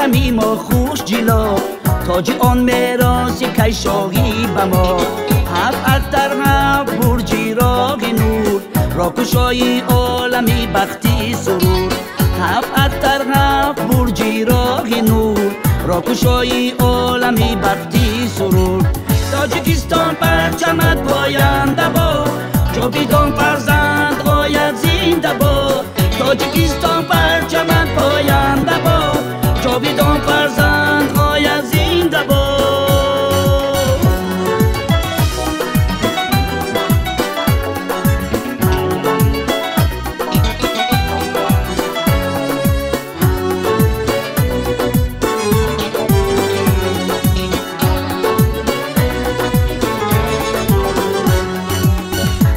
پرچمی ما خوش جلو، تاج آن میراث کشاهی به ما. هفت در هفت برجی راگ نور، را کشای عالمی بختی سرور. هفت در هفت برجی راگ نور، را کشای عالمی بختی سرور. تاجیکستان پرچمت پاینده باد، جاویدان فرزند باید زنده باد. تاجیکستان پرچمت پاینده باد، جاویدان فرزند باید زنده باد.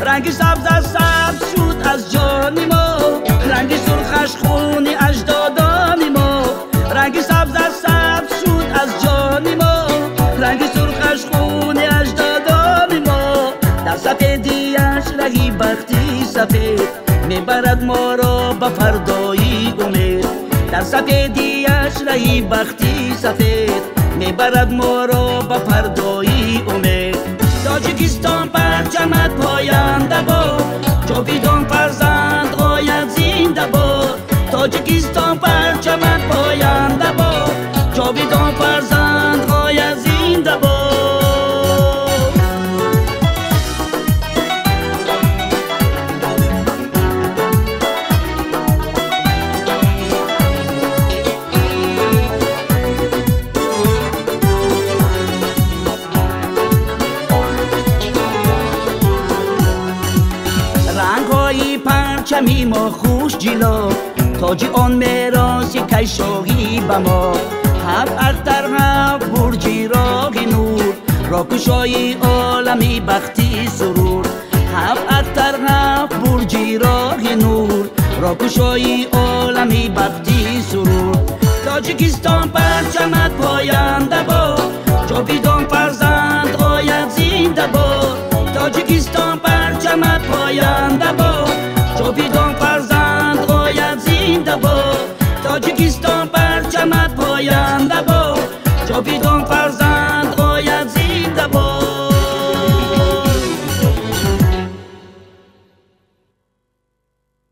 رنگ سبز از سبز شد از جان ما، رنگ سرخش خون اجدادان ما. رنگ سبز از سبز شد از جان ما، رنگ سرخش خون اجدادان ما. در سفیدیش رهی بختی سفید، میبرد ما را به فردایی امید. در سفیدیش رهی بختی سفید، میبرد ما را به فردایی امید. تاجیکستان پرچمت پاینده باد، جاویدان فرزند باید زنده باد. تاجیکستان پرچمت پاینده باد، جاویدان فرزند باید زنده باد. رنگ‌های پرچمی ما خوش جلو، تاج آن میراث کشاهی به ما. هفت در هفت برجی راگ نور، را کشای عالمی بختی سرور. هفت در هفت برجی راگ نور، را کشای عالمی بختی سرور. تاجیکستان پرچم